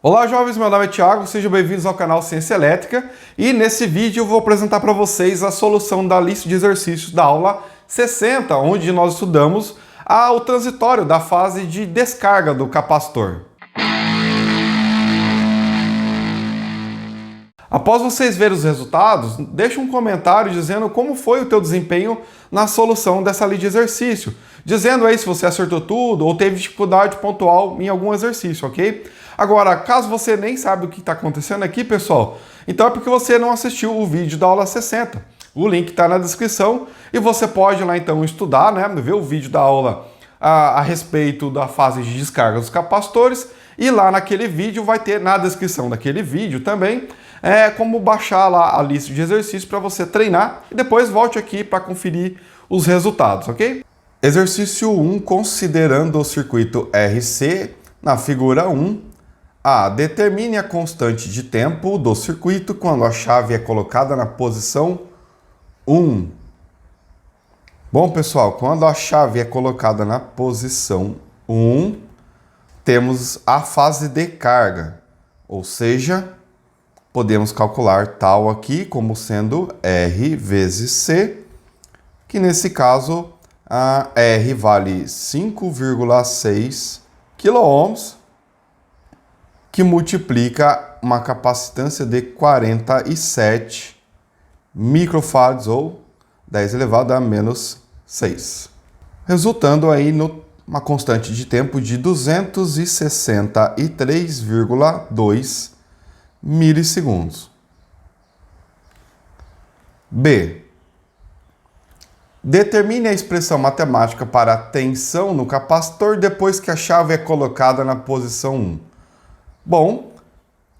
Olá jovens, meu nome é Thiago, sejam bem-vindos ao canal Ciência Elétrica e nesse vídeo eu vou apresentar para vocês a solução da lista de exercícios da aula 60, onde nós estudamos o transitório da fase de descarga do capacitor. Após vocês verem os resultados, deixa um comentário dizendo como foi o teu desempenho na solução dessa lista de exercício, dizendo aí se você acertou tudo ou teve dificuldade pontual em algum exercício, ok? Agora, caso você nem sabe o que está acontecendo aqui, pessoal, então é porque você não assistiu o vídeo da aula 60. O link está na descrição e você pode lá então estudar, né, ver o vídeo da aula a respeito da fase de descarga dos capacitores e lá naquele vídeo vai ter na descrição daquele vídeo também como baixar lá a lista de exercícios para você treinar e depois volte aqui para conferir os resultados, ok? Exercício 1, considerando o circuito RC na figura 1. Determine a constante de tempo do circuito quando a chave é colocada na posição 1. Bom, pessoal, quando a chave é colocada na posição 1, temos a fase de carga, ou seja, podemos calcular tal aqui como sendo R vezes C, que nesse caso a R vale 5,6 kΩ, que multiplica uma capacitância de 47 microfarads ou 10 elevado a menos 6, resultando aí numa constante de tempo de 263,2 milissegundos. B. Determine a expressão matemática para a tensão no capacitor depois que a chave é colocada na posição 1. Bom,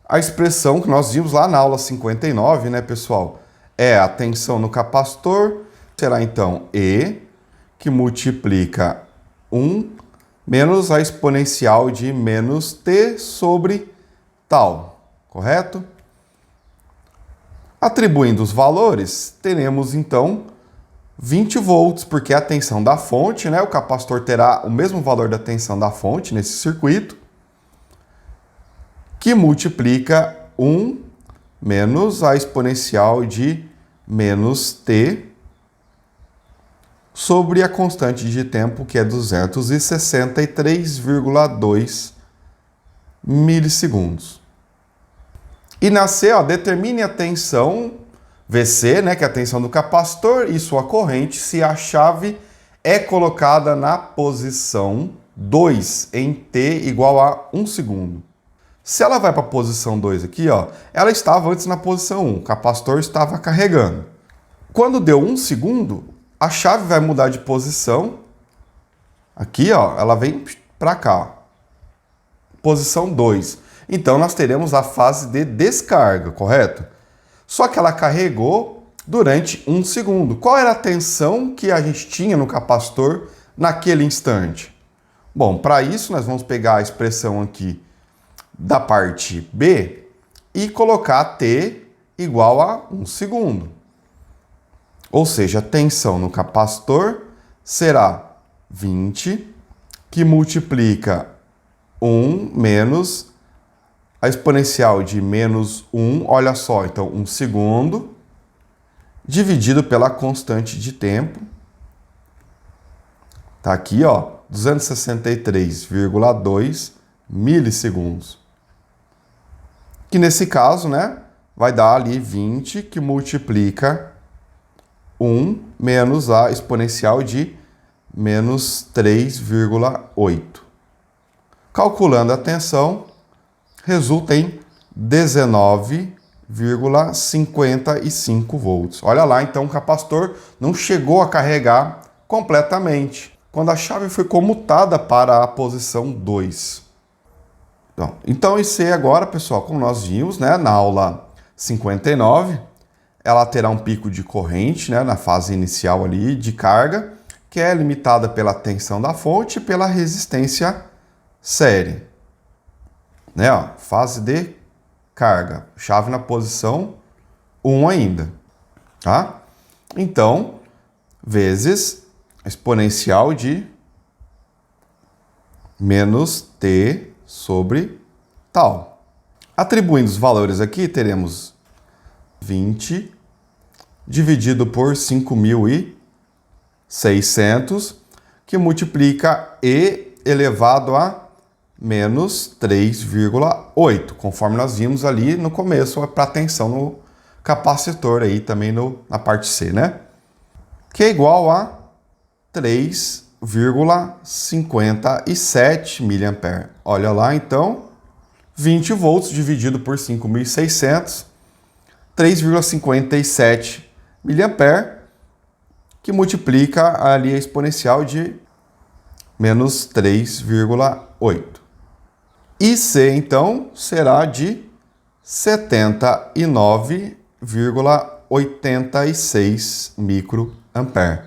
a expressão que nós vimos lá na aula 59, né, pessoal, é a tensão no capacitor, será então E, que multiplica 1 menos a exponencial de menos T sobre tal, correto? Atribuindo os valores, teremos então 20 volts, porque é a tensão da fonte, né? O capacitor terá o mesmo valor da tensão da fonte nesse circuito, que multiplica 1 menos a exponencial de menos T sobre a constante de tempo, que é 263,2 milissegundos. E na C, determine a tensão VC, né, que é a tensão do capacitor, e sua corrente se a chave é colocada na posição 2 em T igual a 1 segundo. Se ela vai para a posição 2 aqui, ela estava antes na posição 1, o capacitor estava carregando. Quando deu 1 segundo, a chave vai mudar de posição. Aqui, ela vem para cá. Posição 2. Então, nós teremos a fase de descarga, correto? Só que ela carregou durante 1 segundo. Qual era a tensão que a gente tinha no capacitor naquele instante? Bom, para isso, nós vamos pegar a expressão aqui da parte B e colocar T igual a 1 segundo. Ou seja, a tensão no capacitor será 20, que multiplica 1 menos a exponencial de menos 1, olha só, então 1 segundo, dividido pela constante de tempo. Tá aqui, 263,2 milissegundos. Que nesse caso, né, vai dar ali 20, que multiplica 1 menos a exponencial de menos 3,8. Calculando a tensão, resulta em 19,55 volts. Olha lá, então o capacitor não chegou a carregar completamente, quando a chave foi comutada para a posição 2. Então, isso aí agora, pessoal, como nós vimos, né, na aula 59, ela terá um pico de corrente, né, na fase inicial ali de carga, que é limitada pela tensão da fonte e pela resistência série. Né, fase de carga, chave na posição 1 ainda, tá? Então, vezes a exponencial de menos T sobre tal. Atribuindo os valores aqui, teremos 20 dividido por 5.600, que multiplica E elevado a menos 3,8, conforme nós vimos ali no começo, para a tensão no capacitor aí também na parte C, né? Que é igual a 3,57 mA. Olha lá, então, 20 volts dividido por 5.600, 3,57 mA, que multiplica ali a exponencial de menos 3,8. E C, então, será de 79,86 microampere.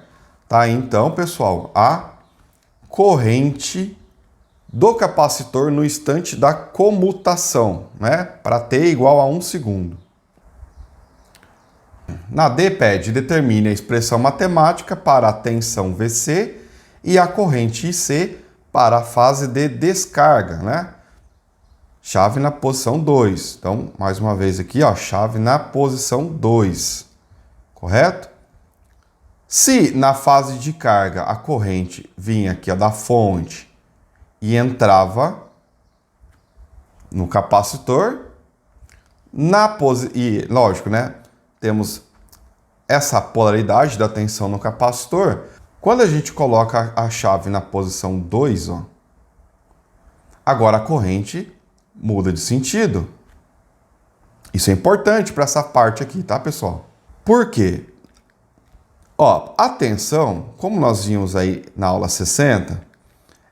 Tá aí, então, pessoal, a corrente do capacitor no instante da comutação, né? Para T igual a 1 segundo. Na D pede, determine a expressão matemática para a tensão VC e a corrente IC para a fase de descarga, né? Chave na posição 2. Então, mais uma vez aqui, ó, chave na posição 2. Correto? Se na fase de carga a corrente vinha aqui ó, da fonte e entrava no capacitor, e lógico, né? Temos essa polaridade da tensão no capacitor. Quando a gente coloca a chave na posição 2, ó, agora a corrente muda de sentido. Isso é importante para essa parte aqui, tá, pessoal? Por quê? Ó, a tensão, como nós vimos aí na aula 60,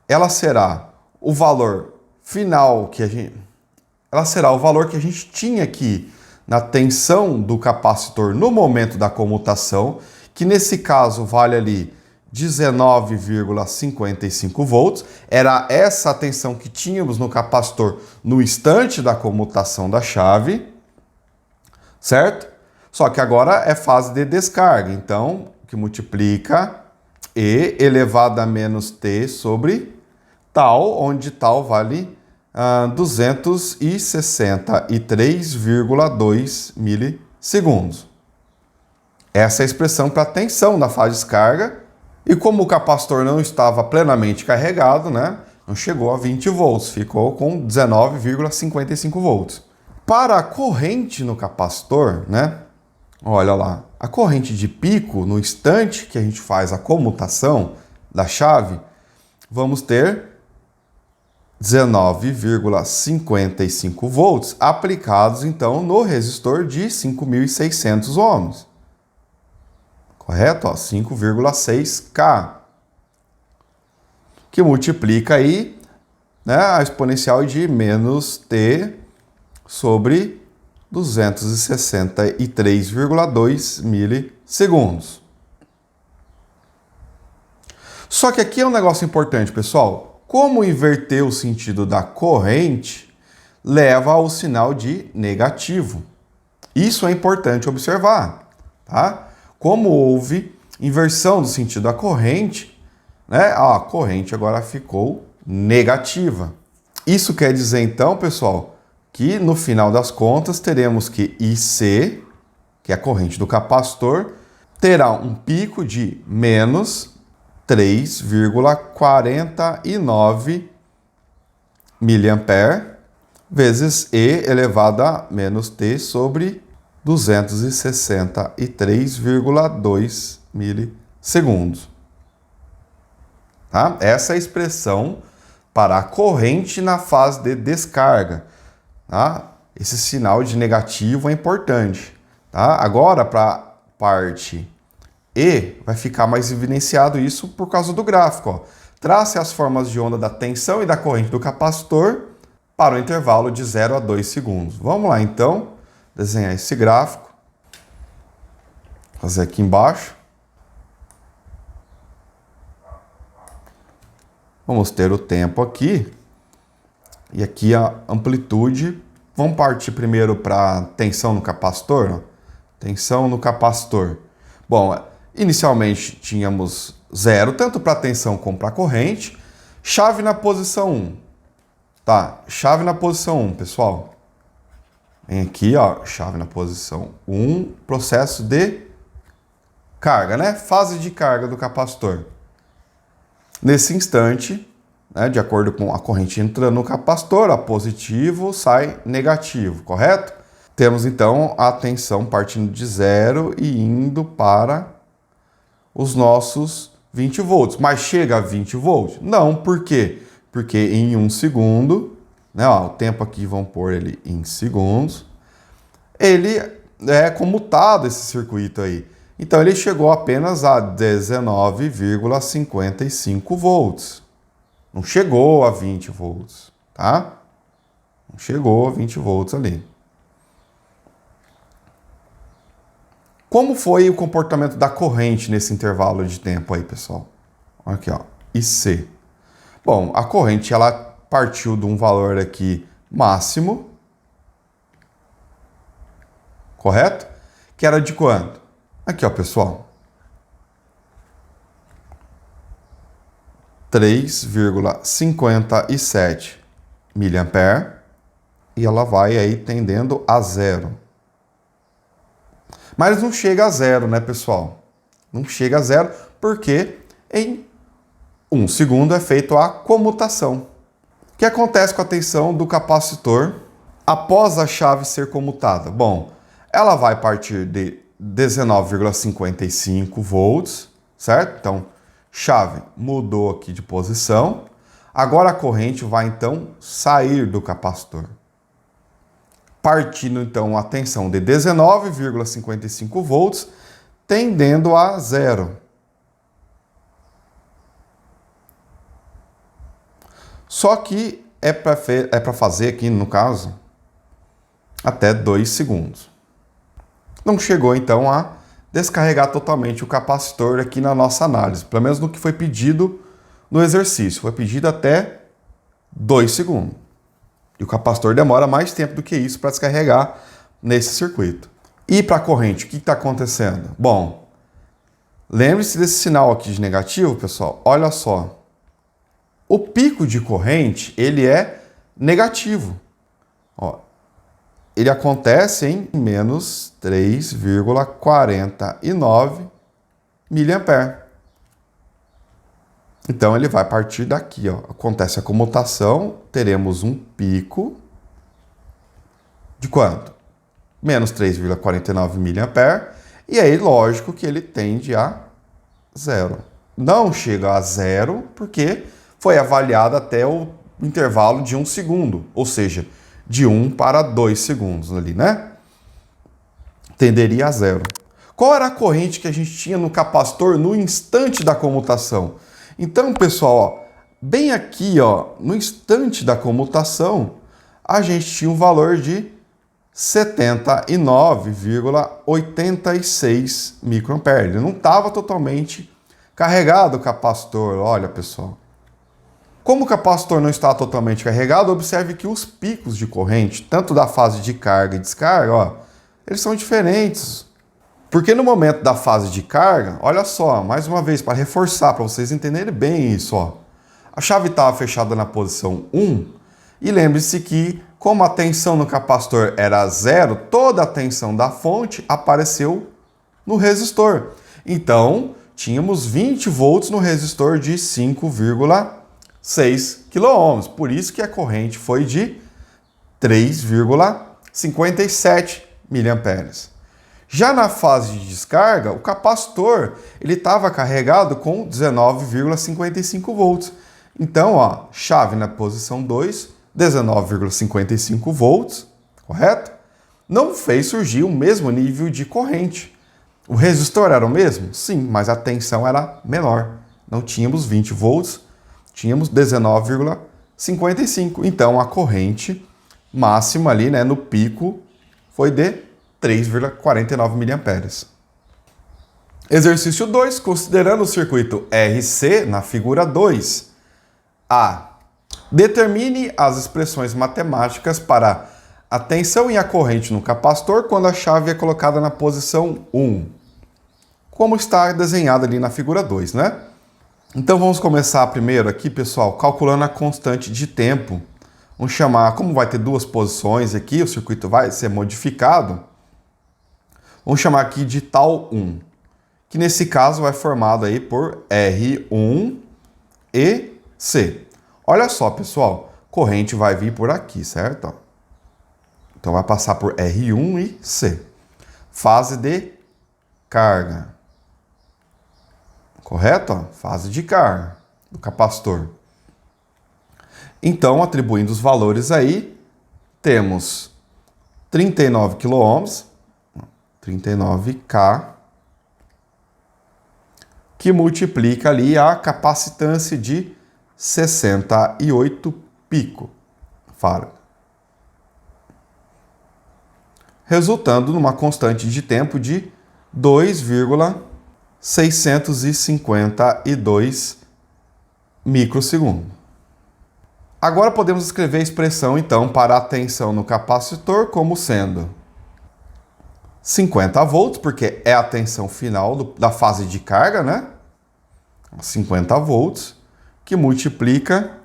ela será o valor final ela será o valor que a gente tinha aqui na tensão do capacitor no momento da comutação, que nesse caso vale ali 19,55 volts. Era essa a tensão que tínhamos no capacitor no instante da comutação da chave, certo? Só que agora é fase de descarga, então, que multiplica E elevado a menos T sobre tal, onde tal vale 263,2 milissegundos. Essa é a expressão para a tensão da fase de descarga. E como o capacitor não estava plenamente carregado, né, não chegou a 20 volts, ficou com 19,55 volts. Para a corrente no capacitor, né, olha lá, a corrente de pico, no instante que a gente faz a comutação da chave, vamos ter 19,55 volts aplicados, então, no resistor de 5.600 ohms. Correto? 5,6K. Que multiplica aí, né, a exponencial de menos T sobre 263,2 milissegundos. Só que aqui é um negócio importante, pessoal. Como inverter o sentido da corrente leva ao sinal de negativo. Isso é importante observar, tá? Como houve inversão do sentido da corrente, né? A corrente agora ficou negativa. Isso quer dizer, então, pessoal, que no final das contas teremos que IC, que é a corrente do capacitor, terá um pico de menos 3,49 mA vezes E elevado a menos T sobre 263,2 milissegundos. Tá? Essa é a expressão para a corrente na fase de descarga. Tá? Esse sinal de negativo é importante. Tá? Agora, para a parte E, vai ficar mais evidenciado isso por causa do gráfico. Ó. Trace as formas de onda da tensão e da corrente do capacitor para o intervalo de 0 a 2 segundos. Vamos lá, então, desenhar esse gráfico. Fazer aqui embaixo. Vamos ter o tempo aqui. E aqui a amplitude. Vamos partir primeiro para a tensão no capacitor. Ó. Tensão no capacitor. Bom, inicialmente tínhamos 0, tanto para a tensão como para a corrente. Chave na posição 1. Tá, chave na posição 1, pessoal. Vem aqui, ó, chave na posição 1, processo de carga, né? Fase de carga do capacitor. Nesse instante, né, de acordo com a corrente entrando no capacitor, a positivo sai negativo, correto? Temos então a tensão partindo de zero e indo para os nossos 20 volts. Mas chega a 20 volts? Não, por quê? Porque em 1 segundo, né, ó, o tempo aqui vamos pôr ele em segundos, ele é comutado esse circuito aí. Então ele chegou apenas a 19,55 volts. Não chegou a 20 volts, tá? Não chegou a 20 volts ali. Como foi o comportamento da corrente nesse intervalo de tempo aí, pessoal? Aqui, ó, IC. Bom, a corrente ela partiu de um valor aqui máximo, correto? Que era de quanto? Aqui, ó, pessoal. 3,57 mA e ela vai aí tendendo a zero. Mas não chega a zero, né, pessoal? Não chega a zero porque em 1 segundo é feita a comutação. O que acontece com a tensão do capacitor após a chave ser comutada? Bom, ela vai partir de 19,55 volts, certo? Então, chave mudou aqui de posição. Agora a corrente vai então sair do capacitor. Partindo então a tensão de 19,55 volts, tendendo a zero. Só que é para fazer aqui, no caso, até 2 segundos. Não chegou então a descarregar totalmente o capacitor aqui na nossa análise, pelo menos no que foi pedido no exercício. Foi pedido até 2 segundos. E o capacitor demora mais tempo do que isso para descarregar nesse circuito. E para a corrente, o que está acontecendo? Bom, lembre-se desse sinal aqui de negativo, pessoal. Olha só. O pico de corrente, ele é negativo. Ó, ele acontece em menos 3,49 mA. Então, ele vai partir daqui, ó. Acontece a comutação, teremos um pico de quanto? Menos 3,49 mA. E aí, lógico que ele tende a zero. Não chega a zero porque foi avaliado até o intervalo de 1 segundo. Ou seja, de 1 para 2 segundos ali, né? Tenderia a zero. Qual era a corrente que a gente tinha no capacitor no instante da comutação? Então, pessoal, ó, bem aqui, ó, no instante da comutação, a gente tinha um valor de 79,86 microampere. Ele não estava totalmente carregado o capacitor, olha, pessoal. Como o capacitor não está totalmente carregado, observe que os picos de corrente, tanto da fase de carga e descarga, ó, eles são diferentes. Porque no momento da fase de carga, olha só, mais uma vez, para reforçar, para vocês entenderem bem isso, ó. A chave estava fechada na posição 1 e lembre-se que, como a tensão no capacitor era zero, toda a tensão da fonte apareceu no resistor. Então, tínhamos 20 volts no resistor de 5,6 kΩ. Por isso que a corrente foi de 3,57 mA. Já na fase de descarga, o capacitor ele estava carregado com 19,55 volts. Então, ó, chave na posição 2, 19,55 volts, correto? Não fez surgir o mesmo nível de corrente. O resistor era o mesmo? Sim, mas a tensão era menor. Não tínhamos 20 volts, tínhamos 19,55. Então, a corrente máxima ali, né, no pico, foi de 3,49 mA. Exercício 2, considerando o circuito RC na figura 2. A. Determine as expressões matemáticas para a tensão e a corrente no capacitor quando a chave é colocada na posição 1. Como está desenhado ali na figura 2, né? Então vamos começar primeiro aqui, pessoal, calculando a constante de tempo Vamos chamar, como vai ter duas posições aqui, o circuito vai ser modificado, vamos chamar aqui de tal 1, que nesse caso vai formado aí por R1 e C. Olha só, pessoal, corrente vai vir por aqui, certo? Então vai passar por R1 e C. Fase de carga. Correto? Fase de carga do capacitor. Então, atribuindo os valores aí, temos 39 kΩ, 39K, que multiplica ali a capacitância de 68 picofarad, resultando numa constante de tempo de 2,652 microsegundos. Agora podemos escrever a expressão, então, para a tensão no capacitor como sendo 50 volts, porque é a tensão final da fase de carga, né? 50 volts, que multiplica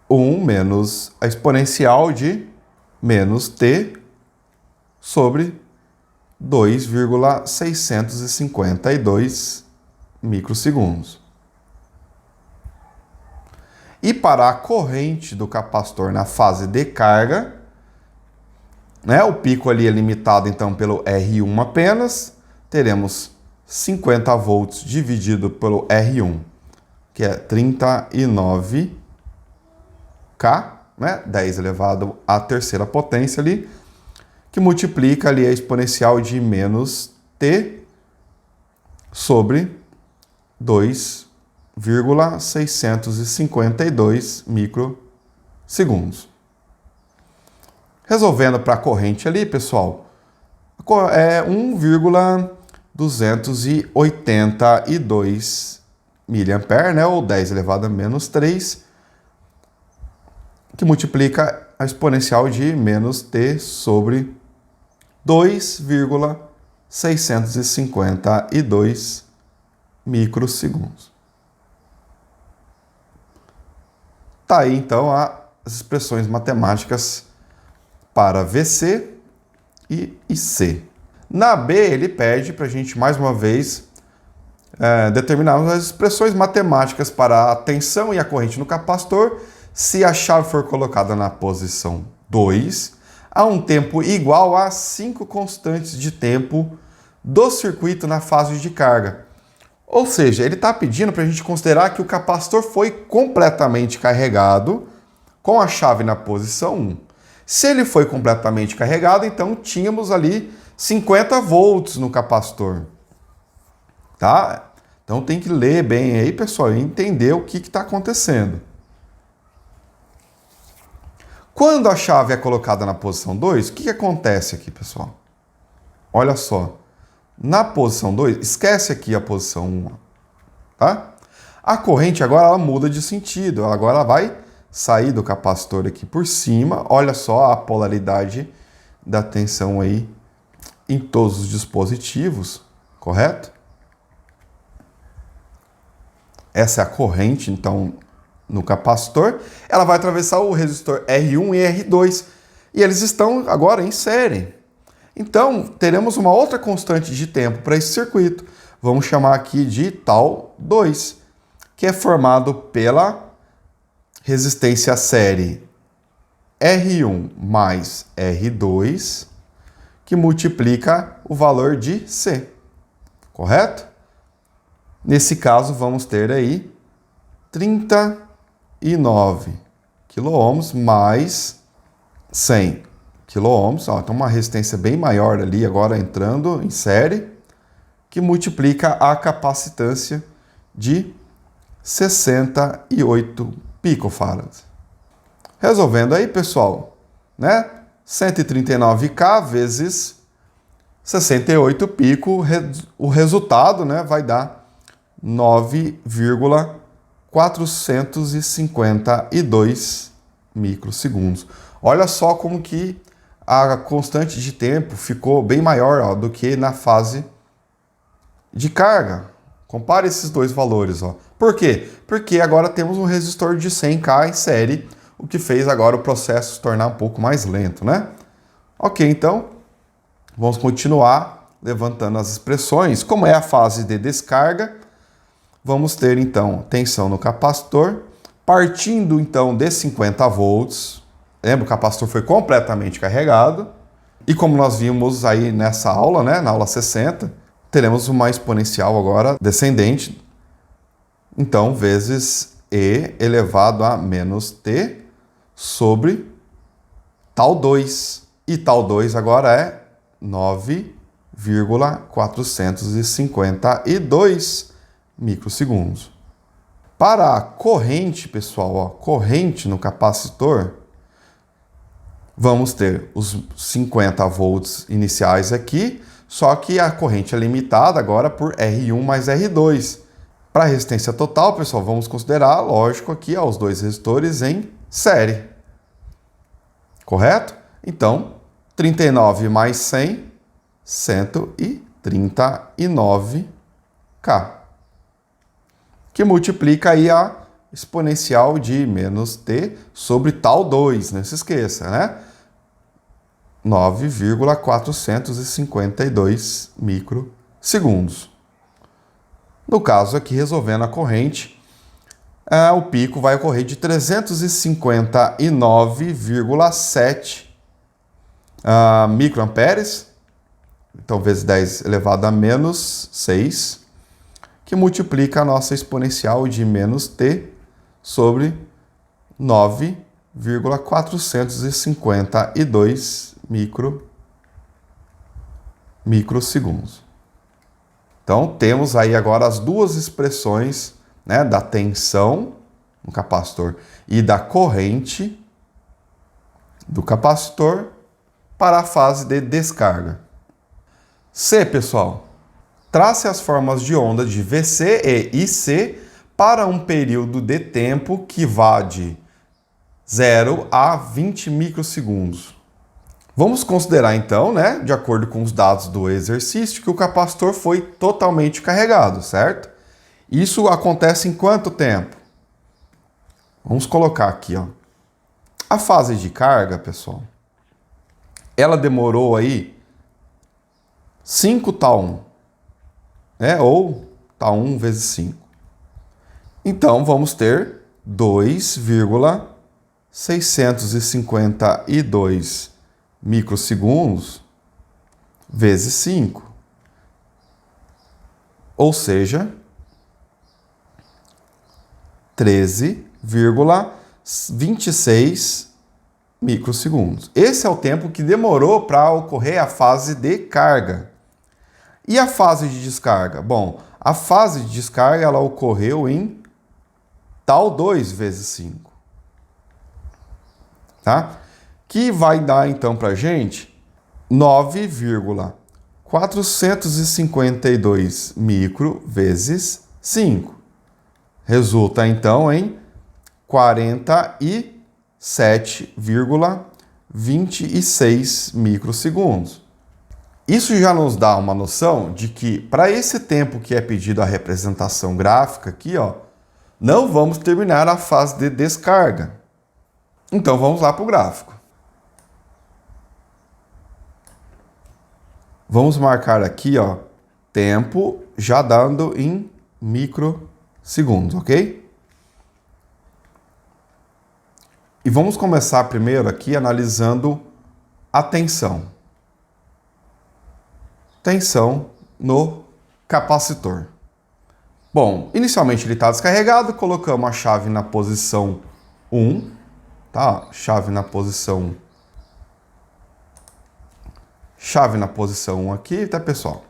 1 menos a exponencial de menos T sobre 2,652 microsegundos. E para a corrente do capacitor na fase de carga, né, o pico ali é limitado então pelo R1 apenas, teremos 50 volts dividido pelo R1, que é 39K, né, 10 elevado à terceira potência ali, que multiplica ali a exponencial de menos T sobre 2,652 microsegundos. Resolvendo para a corrente ali, pessoal, é 1,282 mA, né, ou 10 elevado a menos 3, que multiplica a exponencial de menos T sobre 2,652 microsegundos. Tá aí então as expressões matemáticas para VC e IC. Na B ele pede para a gente mais uma vez determinarmos as expressões matemáticas para a tensão e a corrente no capacitor se a chave for colocada na posição 2 a um tempo igual a 5 constantes de tempo do circuito na fase de carga. Ou seja, ele está pedindo para a gente considerar que o capacitor foi completamente carregado com a chave na posição 1. Se ele foi completamente carregado, então tínhamos ali 50 volts no capacitor. Tá? Então tem que ler bem aí, pessoal, e entender o que está acontecendo. Quando a chave é colocada na posição 2, o que acontece aqui, pessoal? Olha só. Na posição 2, esquece aqui a posição 1, tá? A corrente agora ela muda de sentido, agora ela vai sair do capacitor aqui por cima. Olha só a polaridade da tensão aí em todos os dispositivos, correto? Essa é a corrente, então, no capacitor. Ela vai atravessar o resistor R1 e R2 e eles estão agora em série. Então, teremos uma outra constante de tempo para esse circuito. Vamos chamar aqui de tal 2, que é formado pela resistência série R1 mais R2, que multiplica o valor de C, correto? Nesse caso, vamos ter aí 39 kΩ mais 100 kΩ, então uma resistência bem maior ali agora entrando em série, que multiplica a capacitância de 68 picofarads. Resolvendo aí, pessoal, né? 139K vezes 68 pico, o resultado, né, vai dar 9,452 microsegundos. Olha só como que a constante de tempo ficou bem maior do que na fase de carga. Compare esses dois valores. Por quê? Porque agora temos um resistor de 100K em série, o que fez agora o processo se tornar um pouco mais lento, né? Ok, então, vamos continuar levantando as expressões. Como é a fase de descarga, vamos ter então tensão no capacitor, partindo então de 50 volts. Lembra, o capacitor foi completamente carregado. E como nós vimos aí nessa aula, né, na aula 60, teremos uma exponencial agora descendente. Então, vezes E elevado a menos T sobre tal 2. E tal 2 agora é 9,452 microsegundos. Para a corrente, pessoal, ó, corrente no capacitor, vamos ter os 50 volts iniciais aqui, só que a corrente é limitada agora por R1 mais R2. Para a resistência total, pessoal, vamos considerar, lógico, aqui ó, os dois resistores em série. Correto? Então, 39 mais 100, 139K. Que multiplica aí a exponencial de menos T sobre tal 2, não se esqueça, né? 9,452 microsegundos. No caso aqui, resolvendo a corrente, o pico vai ocorrer de 359,7 microamperes, então vezes 10 elevado a menos 6, que multiplica a nossa exponencial de menos T sobre 9,452 microsegundos. Então, temos aí agora as duas expressões, né, da tensão no capacitor e da corrente do capacitor para a fase de descarga. C, pessoal, trace as formas de onda de VC e IC para um período de tempo que vá de 0 a 20 microsegundos. Vamos considerar então, né, de acordo com os dados do exercício, que o capacitor foi totalmente carregado, certo? Isso acontece em quanto tempo? Vamos colocar aqui, ó. A fase de carga, pessoal, ela demorou aí 5 τ1, né? Ou τ1 vezes 5. Então, vamos ter 2,652 microsegundos vezes 5. Ou seja, 13,26 microsegundos. Esse é o tempo que demorou para ocorrer a fase de carga. E a fase de descarga? Bom, a fase de descarga ela ocorreu em tal 2 vezes 5. Tá? Que vai dar então para a gente 9,452 micro vezes 5. Resulta então em 47,26 microsegundos. Isso já nos dá uma noção de que para esse tempo que é pedido a representação gráfica aqui, ó, não vamos terminar a fase de descarga. Então vamos lá para o gráfico. Vamos marcar aqui, ó, tempo já dando em microsegundos, ok? E vamos começar primeiro aqui analisando a tensão. Tensão no capacitor. Bom, inicialmente ele está descarregado, colocamos a chave na posição 1, tá? Chave na posição 1 aqui, tá, pessoal?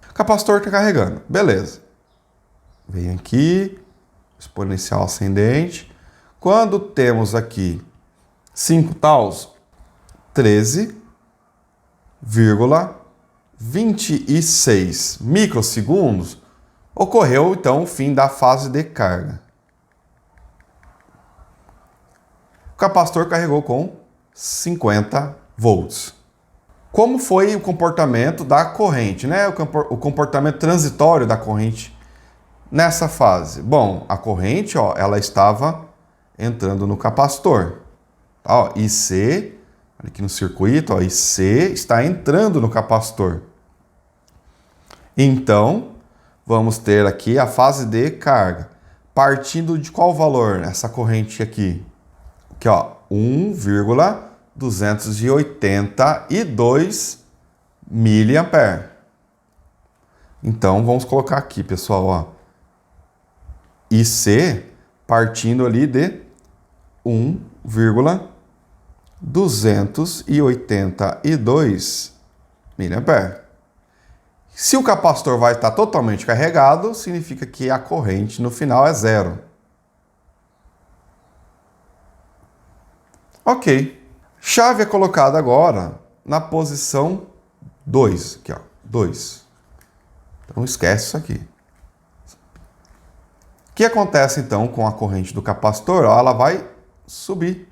O capacitor está carregando, beleza. Vem aqui, exponencial ascendente. Quando temos aqui 5 τ, 13,26 microsegundos, ocorreu então o fim da fase de carga. O capacitor carregou com 50 volts. Como foi o comportamento da corrente, né? O comportamento transitório da corrente nessa fase? Bom, a corrente, ó, ela estava entrando no capacitor. Tá, ó, IC, aqui no circuito, ó, IC está entrando no capacitor. Então, vamos ter aqui a fase de carga. Partindo de qual valor essa corrente aqui? Aqui, ó, 1,282 miliampere. Então, vamos colocar aqui, pessoal, ó, IC partindo ali de 1,282 miliampere. Se o capacitor vai estar totalmente carregado, significa que a corrente no final é zero. Ok. Chave é colocada agora na posição 2. Aqui, ó, 2. Então esquece isso aqui. O que acontece então com a corrente do capacitor? Ó, ela vai subir.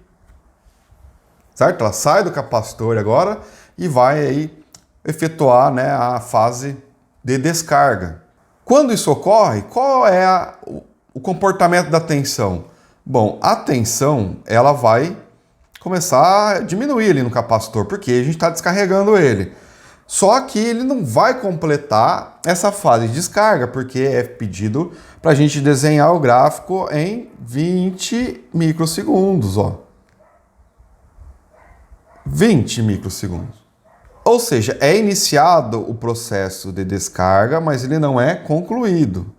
Certo? Ela sai do capacitor agora e vai aí efetuar, né, a fase de descarga. Quando isso ocorre, qual é o comportamento da tensão? Bom, a tensão ela vai começar a diminuir ali no capacitor, porque a gente está descarregando ele. Só que ele não vai completar essa fase de descarga, porque é pedido para a gente desenhar o gráfico em 20 microsegundos, ó. 20 microsegundos. Ou seja, é iniciado o processo de descarga, mas ele não é concluído.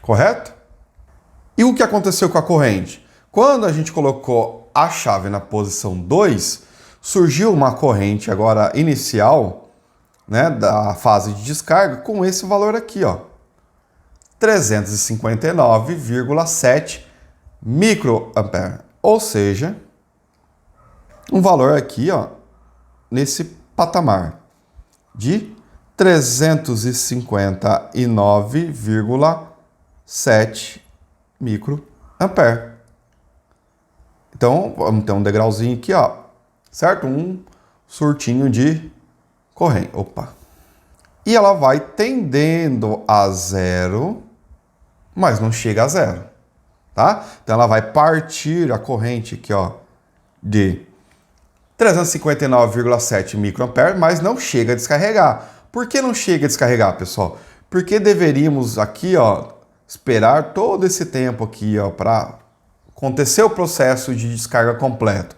Correto? E o que aconteceu com a corrente? Quando a gente colocou a chave na posição 2, surgiu uma corrente agora inicial, né, da fase de descarga com esse valor aqui, ó, 359,7 microampere. Ou seja, um valor aqui, ó, nesse patamar de 359,7 microampere. Então, vamos ter um degrauzinho aqui, ó, certo? Um surtinho de corrente. Opa! E ela vai tendendo a zero, mas não chega a zero, tá? Então, ela vai partir a corrente aqui, ó, de 359,7 microampere, mas não chega a descarregar. Por que não chega a descarregar, pessoal? Porque deveríamos aqui, ó, esperar todo esse tempo aqui, ó, para acontecer o processo de descarga completo.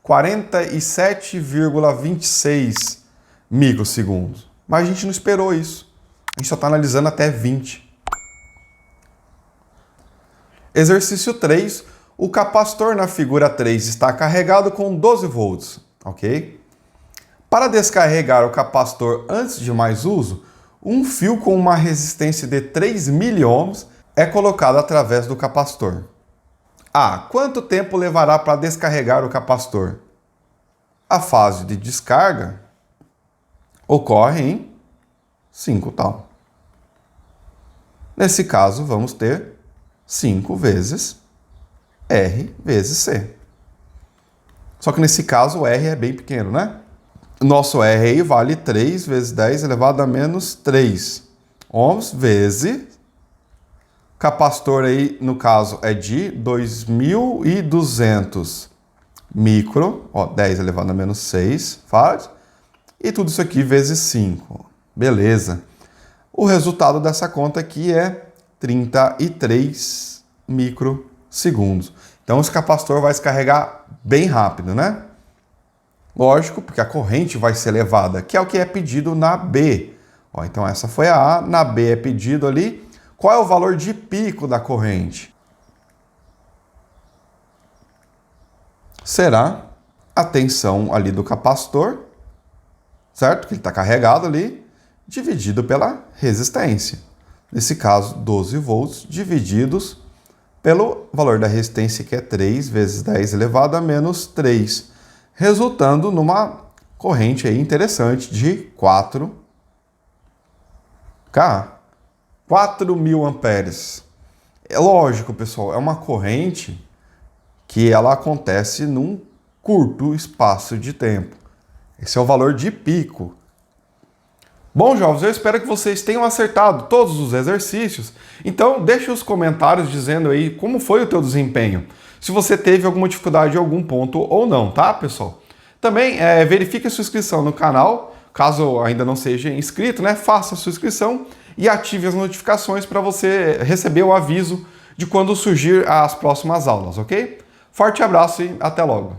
47,26 microsegundos. Mas a gente não esperou isso. A gente só está analisando até 20. Exercício 3. O capacitor na figura 3 está carregado com 12 volts, ok? Para descarregar o capacitor antes de mais uso, um fio com uma resistência de 3 miliohms é colocado através do capacitor. A. Quanto tempo levará para descarregar o capacitor? A fase de descarga ocorre em 5 tal. Nesse caso, vamos ter 5 vezes R vezes C. Só que nesse caso o R é bem pequeno, né? Nosso R aí vale 3 vezes 10 elevado a menos 3 ohms vezes... Capacitor aí, no caso, é de 2.200 micro, ó, 10 elevado a menos 6 farads, e tudo isso aqui vezes 5. Beleza. O resultado dessa conta aqui é 33 microsegundos. Então, esse capacitor vai se carregar bem rápido, né? Lógico, porque a corrente vai ser elevada, que é o que é pedido na B. Ó, então, essa foi a A, na B é pedido ali. Qual é o valor de pico da corrente? Será a tensão ali do capacitor, certo? Que ele está carregado ali, dividido pela resistência. Nesse caso, 12 volts divididos pelo valor da resistência, que é 3 vezes 10 elevado a menos 3, resultando numa corrente aí interessante de 4 mil amperes. É lógico, pessoal, é uma corrente que ela acontece num curto espaço de tempo. Esse é o valor de pico. Bom, jovens, eu espero que vocês tenham acertado todos os exercícios. Então, deixe os comentários dizendo aí como foi o teu desempenho. Se você teve alguma dificuldade em algum ponto ou não, tá, pessoal? Também verifique a sua inscrição no canal. Caso ainda não seja inscrito, né, faça a sua inscrição e ative as notificações para você receber o aviso de quando surgir as próximas aulas, ok? Forte abraço e até logo!